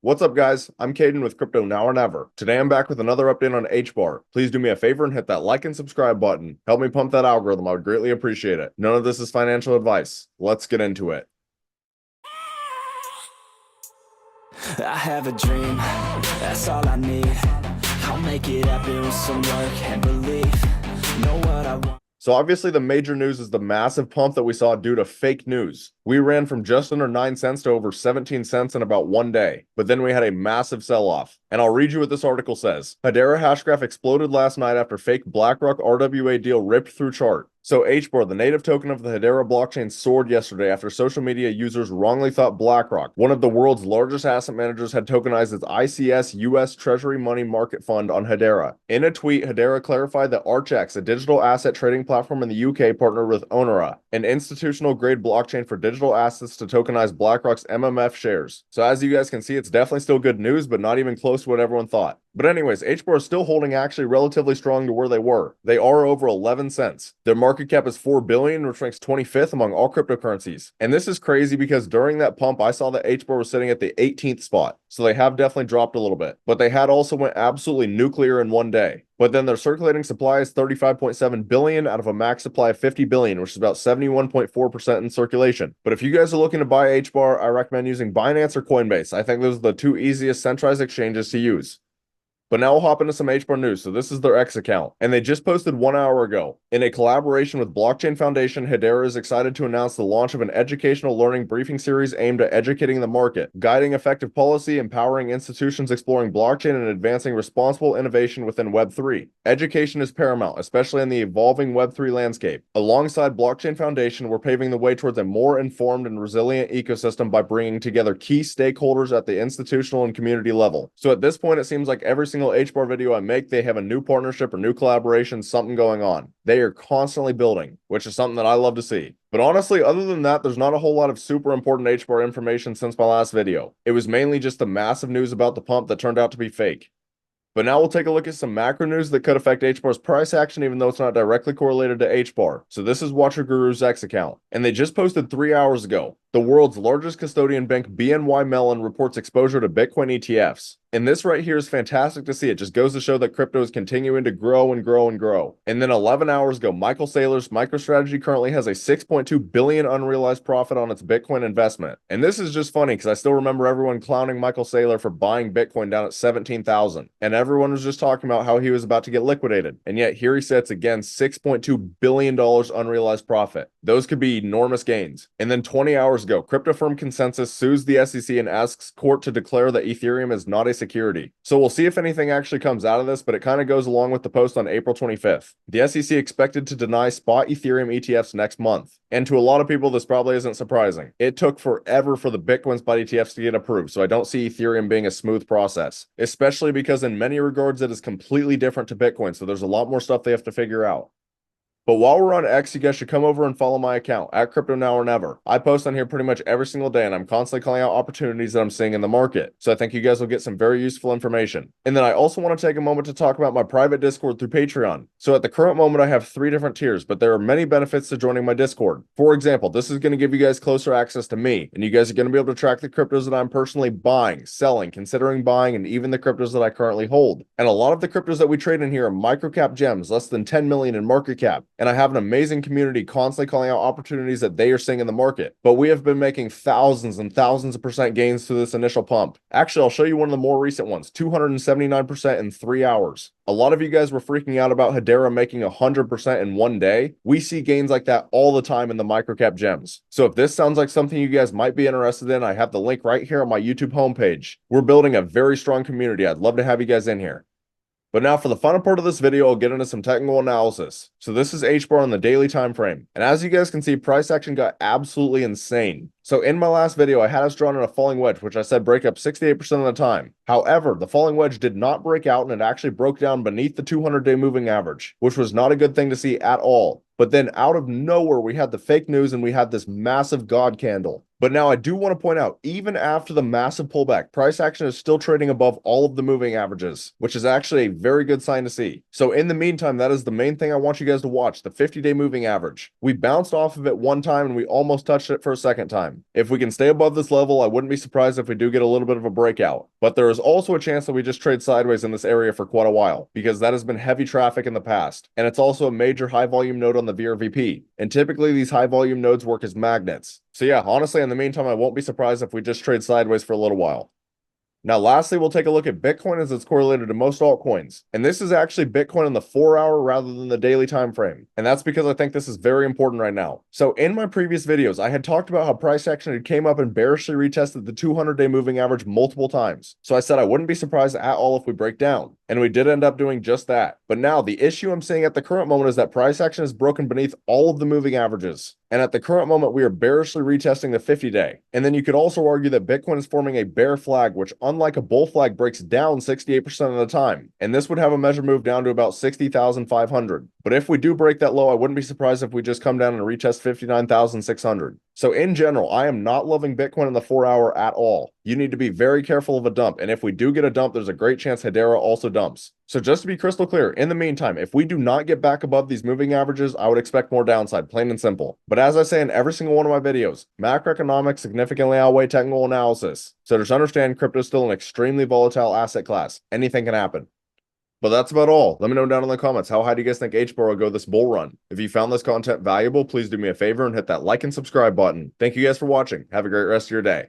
What's up, guys? I'm Caden with Crypto Now or Never. Today I'm back with another update on HBAR. Please do me a favor and hit that like and subscribe button. Help me pump that algorithm. I would greatly appreciate it. None of this is financial advice. Let's get into it. I have a dream, that's all I need. I'll make it happen with some work and belief. Know what I want. So obviously the major news is the massive pump that we saw due to fake news. We ran from just under 9 cents to over 17 cents in about one day, but then we had a massive sell-off. And I'll read you what this article says. Hedera Hashgraph exploded last night after fake BlackRock RWA deal ripped through chart. So HBAR, the native token of the Hedera blockchain, soared yesterday after social media users wrongly thought BlackRock, one of the world's largest asset managers, had tokenized its ICS US Treasury Money Market Fund on Hedera. In a tweet, Hedera clarified that AGIX, a digital asset trading platform in the UK, partnered with Onera, an institutional-grade blockchain for digital assets, to tokenize BlackRock's MMF shares. So as you guys can see, it's definitely still good news, but not even close to what everyone thought. But anyways, HBAR is still holding actually relatively strong to where they were. They are over 11 cents. Their market cap is $4 billion, which ranks 25th among all cryptocurrencies. And this is crazy because during that pump, I saw that HBAR was sitting at the 18th spot. So they have definitely dropped a little bit. But they had also went absolutely nuclear in one day. But then their circulating supply is 35.7 billion out of a max supply of 50 billion, which is about 71.4% in circulation. But if you guys are looking to buy HBAR, I recommend using Binance or Coinbase. I think those are the two easiest centralized exchanges to use. But now we'll hop into some HBAR news. So this is their X account, and they just posted 1 hour ago. In a collaboration with Blockchain Foundation, Hedera is excited to announce the launch of an educational learning briefing series aimed at educating the market, guiding effective policy, empowering institutions exploring blockchain, and advancing responsible innovation within Web3. Education is paramount, especially in the evolving Web3 landscape. Alongside Blockchain Foundation, we're paving the way towards a more informed and resilient ecosystem by bringing together key stakeholders at the institutional and community level. So at this point, it seems like every single HBAR video I make, they have a new partnership or new collaboration, something going on. They are constantly building, which is something that I love to see. But honestly, other than that, there's not a whole lot of super important HBAR information since my last video. It was mainly just the massive news about the pump that turned out to be fake. But now we'll take a look at some macro news that could affect HBAR's price action, even though it's not directly correlated to HBAR. So this is Watcher Guru's X account, and they just posted 3 hours ago. The world's largest custodian bank, BNY Mellon, reports exposure to Bitcoin ETFs. And this right here is fantastic to see. It just goes to show that crypto is continuing to grow and grow and grow. And then 11 hours ago, Michael Saylor's MicroStrategy currently has a 6.2 billion unrealized profit on its Bitcoin investment. And this is just funny because I still remember everyone clowning Michael Saylor for buying Bitcoin down at 17,000. And everyone was just talking about how he was about to get liquidated. And yet here he sits again, $6.2 billion unrealized profit. Those could be enormous gains. And then 20 hours ago, crypto firm Consensus sues the SEC and asks court to declare that Ethereum is not a security. So we'll see if anything actually comes out of this, but it kind of goes along with the post on April 25th. The SEC expected to deny spot Ethereum ETFs next month. And to a lot of people, this probably isn't surprising. It took forever for the Bitcoin spot ETFs to get approved, so I don't see Ethereum being a smooth process, especially because in many regards it is completely different to Bitcoin, so there's a lot more stuff they have to figure out. But while we're on X, you guys should come over and follow my account at Crypto Now or Never. I post on here pretty much every single day, and I'm constantly calling out opportunities that I'm seeing in the market. So I think you guys will get some very useful information. And then I also want to take a moment to talk about my private Discord through Patreon. So at the current moment, I have 3 different tiers, but there are many benefits to joining my Discord. For example, this is going to give you guys closer access to me, and you guys are going to be able to track the cryptos that I'm personally buying, selling, considering buying, and even the cryptos that I currently hold. And a lot of the cryptos that we trade in here are microcap gems, less than 10 million in market cap. And I have an amazing community constantly calling out opportunities that they are seeing in the market. But we have been making thousands and thousands of percent gains through this initial pump. Actually, I'll show you one of the more recent ones, 279% in 3 hours. A lot of you guys were freaking out about Hedera making 100% in one day. We see gains like that all the time in the microcap gems. So if this sounds like something you guys might be interested in, I have the link right here on my YouTube homepage. We're building a very strong community. I'd love to have you guys in here. But now for the final part of this video, I'll get into some technical analysis. So this is HBAR on the daily time frame. And as you guys can see, price action got absolutely insane. So in my last video, I had us drawn in a falling wedge, which I said break up 68% of the time. However, the falling wedge did not break out, and it actually broke down beneath the 200-day moving average, which was not a good thing to see at all. But then out of nowhere, we had the fake news and we had this massive God candle. But now I do want to point out, even after the massive pullback, price action is still trading above all of the moving averages, which is actually a very good sign to see. So in the meantime, that is the main thing I want you guys to watch, the 50-day moving average. We bounced off of it one time and we almost touched it for a second time. If we can stay above this level, I wouldn't be surprised if we do get a little bit of a breakout. But there is also a chance that we just trade sideways in this area for quite a while, because that has been heavy traffic in the past. And it's also a major high volume node on the VRVP. And typically these high volume nodes work as magnets. So yeah, honestly, in the meantime, I won't be surprised if we just trade sideways for a little while. Now, lastly, we'll take a look at Bitcoin as it's correlated to most altcoins. And this is actually Bitcoin in the 4-hour rather than the daily time frame. And that's because I think this is very important right now. So in my previous videos, I had talked about how price action had came up and bearishly retested the 200-day moving average multiple times. So I said I wouldn't be surprised at all if we break down. And we did end up doing just that. But now the issue I'm seeing at the current moment is that price action is broken beneath all of the moving averages. And at the current moment, we are bearishly retesting the 50-day. And then you could also argue that Bitcoin is forming a bear flag, which unlike a bull flag breaks down 68% of the time. And this would have a measure move down to about 60,500. But if we do break that low, I wouldn't be surprised if we just come down and retest 59,600. So in general, I am not loving Bitcoin in the 4-hour at all. You need to be very careful of a dump. And if we do get a dump, there's a great chance Hedera also dumps. So just to be crystal clear, in the meantime, if we do not get back above these moving averages, I would expect more downside, plain and simple. But as I say in every single one of my videos, macroeconomics significantly outweigh technical analysis. So just understand crypto is still an extremely volatile asset class. Anything can happen. But that's about all. Let me know down in the comments, how high do you guys think HBAR will go this bull run? If you found this content valuable, please do me a favor and hit that like and subscribe button. Thank you guys for watching. Have a great rest of your day.